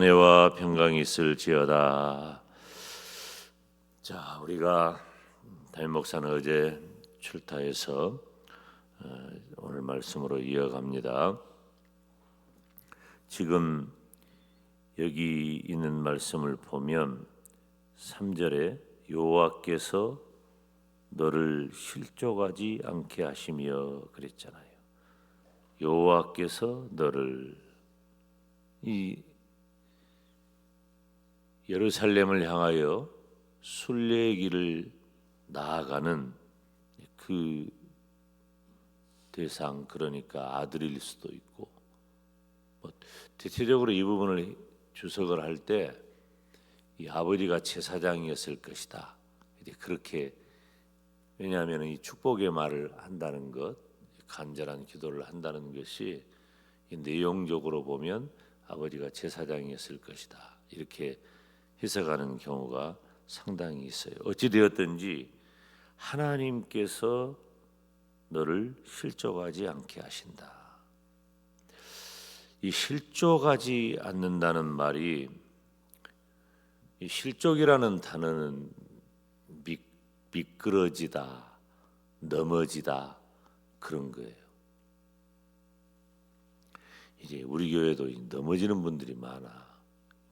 은혜와 평강이 있을지어다. 자, 우리가 담임 목사는 어제 출타해서 오늘 말씀으로 이어갑니다. 지금 여기 있는 말씀을 보면 3절에 여호와께서 너를 실족하지 않게 하시며 그랬잖아요. 여호와께서 너를 이 예루살렘을 향하여 순례의 길을 나아가는 그 대상, 그러니까 아들일 수도 있고, 대체적으로 이 부분을 주석을 할 때 이 아버지가 제사장이었을 것이다. 그렇게, 왜냐하면 이 축복의 말을 한다는 것, 간절한 기도를 한다는 것이 내용적으로 보면 아버지가 제사장이었을 것이다, 이렇게 해석하는 경우가 상당히 있어요. 어찌되었든지 하나님께서 너를 실족하지 않게 하신다. 이 실족하지 않는다는 말이, 이 실족이라는 단어는 미끄러지다, 넘어지다, 그런 거예요. 이제 우리 교회도 넘어지는 분들이 많아.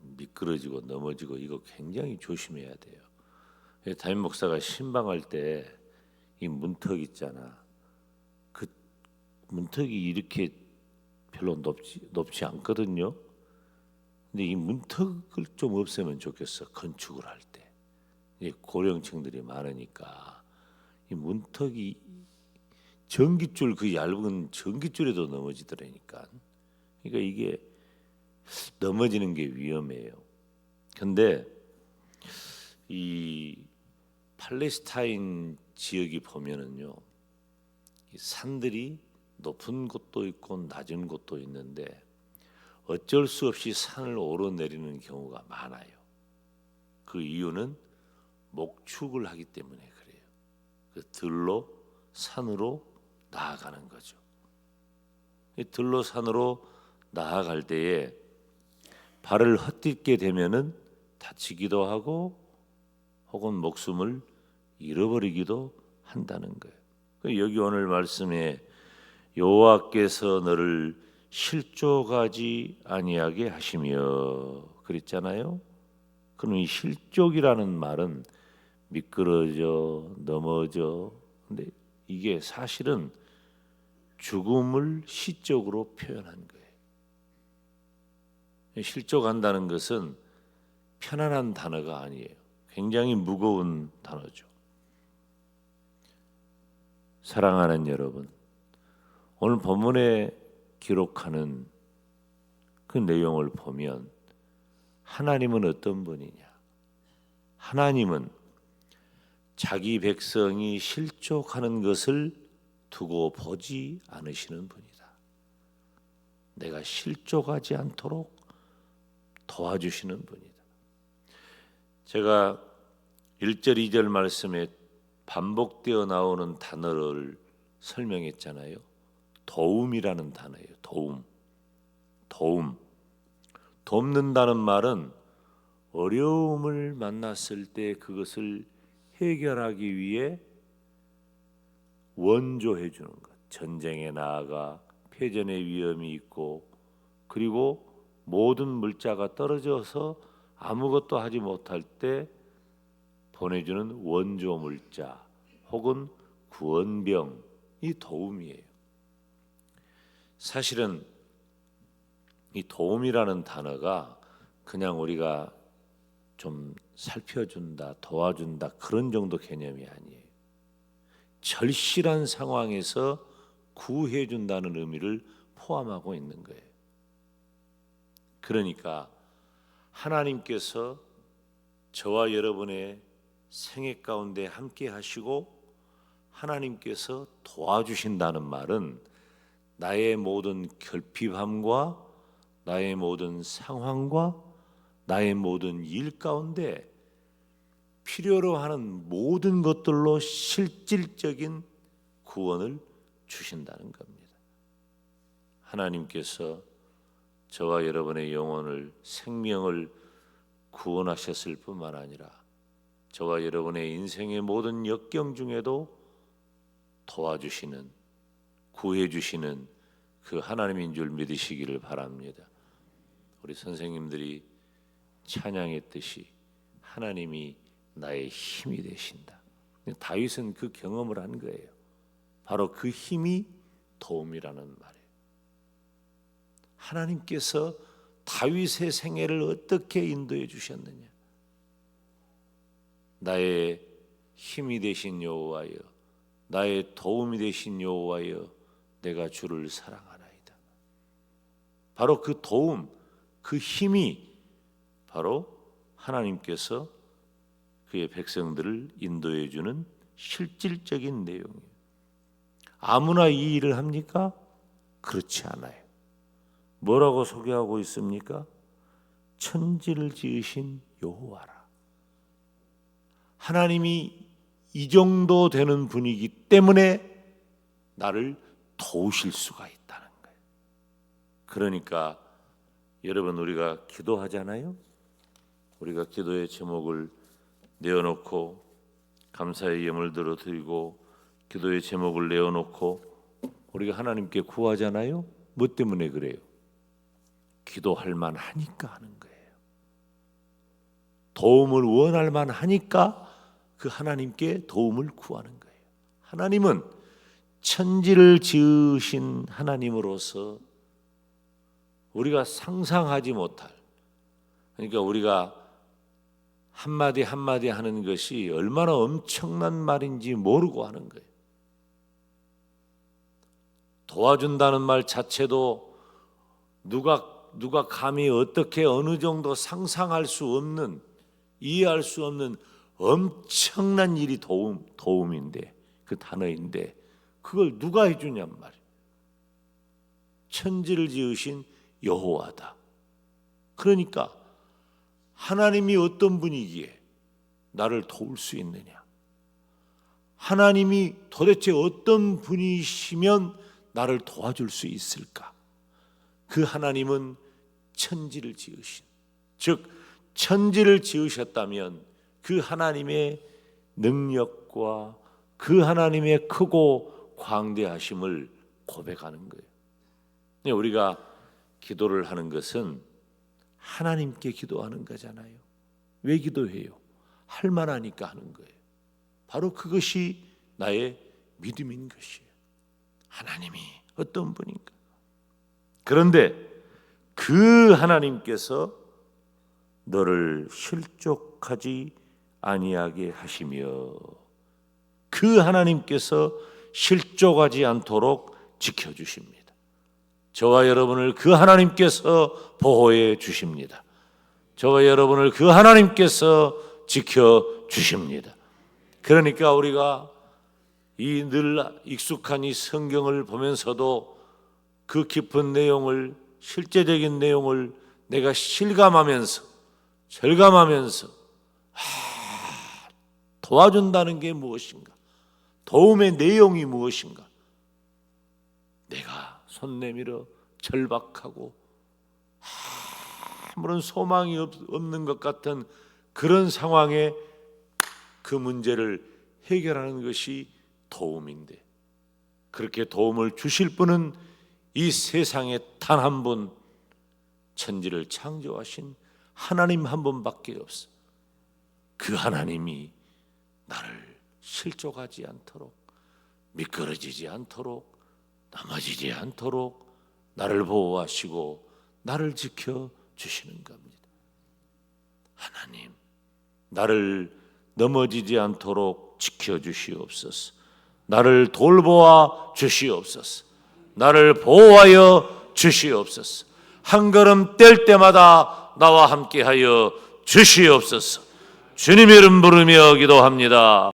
미끄러지고 넘어지고 이거 굉장히 조심해야 돼요. 담임 목사가 신방할 때 이 문턱 있잖아. 그 문턱이 이렇게 별로 높지 않거든요. 근데 이 문턱을 좀 없애면 좋겠어. 건축을 할 때. 고령층들이 많으니까 이 문턱이 전깃줄, 그 얇은 전깃줄에도 넘어지더라니까. 그러니까 이게 넘어지는 게 위험해요. 근데 이 팔레스타인 지역이 보면은요, 이 산들이 높은 곳도 있고 낮은 곳도 있는데 어쩔 수 없이 산을 오르내리는 경우가 많아요. 그 이유는 목축을 하기 때문에 그래요. 그 들로 산으로 나아가는 거죠. 이 들로 산으로 나아갈 때에 발을 헛딛게 되면은 다치기도 하고 혹은 목숨을 잃어버리기도 한다는 거예요. 여기 오늘 말씀에 여호와께서 너를 실족하지 아니하게 하시며 그랬잖아요. 그럼 이 실족이라는 말은 미끄러져, 넘어져. 근데 이게 사실은 죽음을 시적으로 표현한 거예요. 실족한다는 것은 편안한 단어가 아니에요. 굉장히 무거운 단어죠. 사랑하는 여러분, 오늘 본문에 기록하는 그 내용을 보면 하나님은 어떤 분이냐? 하나님은 자기 백성이 실족하는 것을 두고 보지 않으시는 분이다. 내가 실족하지 않도록 도와주시는 분이다. 제가 1절 2절 말씀에 반복되어 나오는 단어를 설명했잖아요. 도움이라는 단어예요. 도움. 돕는다는 말은 어려움을 만났을 때 그것을 해결하기 위해 원조해 주는 것. 전쟁에 나아가 패전의 위험이 있고, 그리고 모든 물자가 떨어져서 아무것도 하지 못할 때 보내주는 원조 물자 혹은 구원병이 도움이에요. 사실은 이 도움이라는 단어가 그냥 우리가 좀 살펴준다, 도와준다, 그런 정도 개념이 아니에요. 절실한 상황에서 구해준다는 의미를 포함하고 있는 거예요. 그러니까 하나님께서 저와 여러분의 생애 가운데 함께 하시고 하나님께서 도와주신다는 말은 나의 모든 결핍함과 나의 모든 상황과 나의 모든 일 가운데 필요로 하는 모든 것들로 실질적인 구원을 주신다는 겁니다. 하나님께서 저와 여러분의 영혼을, 생명을 구원하셨을 뿐만 아니라 저와 여러분의 인생의 모든 역경 중에도 도와주시는, 구해주시는 그 하나님인 줄 믿으시기를 바랍니다. 우리 선생님들이 찬양했듯이 하나님이 나의 힘이 되신다. 다윗은 그 경험을 한 거예요. 바로 그 힘이 도움이라는 말이에요. 하나님께서 다윗의 생애를 어떻게 인도해 주셨느냐. 나의 힘이 되신 여호와여, 나의 도움이 되신 여호와여, 내가 주를 사랑하나이다. 바로 그 도움, 그 힘이 바로 하나님께서 그의 백성들을 인도해 주는 실질적인 내용이에요. 아무나 이 일을 합니까? 그렇지 않아요. 뭐라고 소개하고 있습니까? 천지를 지으신 여호와라. 하나님이 이 정도 되는 분이기 때문에 나를 도우실 수가 있다는 거예요. 그러니까 여러분, 우리가 기도하잖아요. 우리가 기도의 제목을 내어놓고 감사의 예물 들어드리고 기도의 제목을 내어놓고 우리가 하나님께 구하잖아요. 뭐 때문에 그래요? 기도할 만하니까 하는 거예요. 도움을 원할 만하니까 그 하나님께 도움을 구하는 거예요. 하나님은 천지를 지으신 하나님으로서 우리가 상상하지 못할, 그러니까 우리가 한마디 한마디 하는 것이 얼마나 엄청난 말인지 모르고 하는 거예요. 도와준다는 말 자체도 누가 감히 어떻게 어느 정도 상상할 수 없는, 이해할 수 없는 엄청난 일이 도움인데, 그 단어인데 그걸 누가 해주냔 말이에요. 천지를 지으신 여호와다. 그러니까 하나님이 어떤 분이기에 나를 도울 수 있느냐? 하나님이 도대체 어떤 분이시면 나를 도와줄 수 있을까? 그 하나님은 천지를 지으신, 즉 천지를 지으셨다면 그 하나님의 능력과 그 하나님의 크고 광대하심을 고백하는 거예요. 우리가 기도를 하는 것은 하나님께 기도하는 거잖아요. 왜 기도해요? 할 만하니까 하는 거예요. 바로 그것이 나의 믿음인 것이에요. 하나님이 어떤 분인가? 그런데 그 하나님께서 너를 실족하지 아니하게 하시며 그 하나님께서 실족하지 않도록 지켜주십니다. 저와 여러분을 그 하나님께서 보호해 주십니다. 저와 여러분을 그 하나님께서 지켜주십니다. 그러니까 우리가 이 늘 익숙한 이 성경을 보면서도 그 깊은 내용을, 실제적인 내용을 내가 실감하면서, 절감하면서 도와준다는 게 무엇인가? 도움의 내용이 무엇인가? 내가 손 내밀어 절박하고 아무런 소망이 없는 것 같은 그런 상황에 그 문제를 해결하는 것이 도움인데, 그렇게 도움을 주실 분은 이 세상에 단 한 분, 천지를 창조하신 하나님 한 분밖에 없어. 그 하나님이 나를 실족하지 않도록, 미끄러지지 않도록, 넘어지지 않도록 나를 보호하시고 나를 지켜주시는 겁니다. 하나님, 나를 넘어지지 않도록 지켜주시옵소서. 나를 돌보아 주시옵소서. 나를 보호하여 주시옵소서. 한 걸음 뗄 때마다 나와 함께하여 주시옵소서. 주님의 이름 부르며 기도합니다.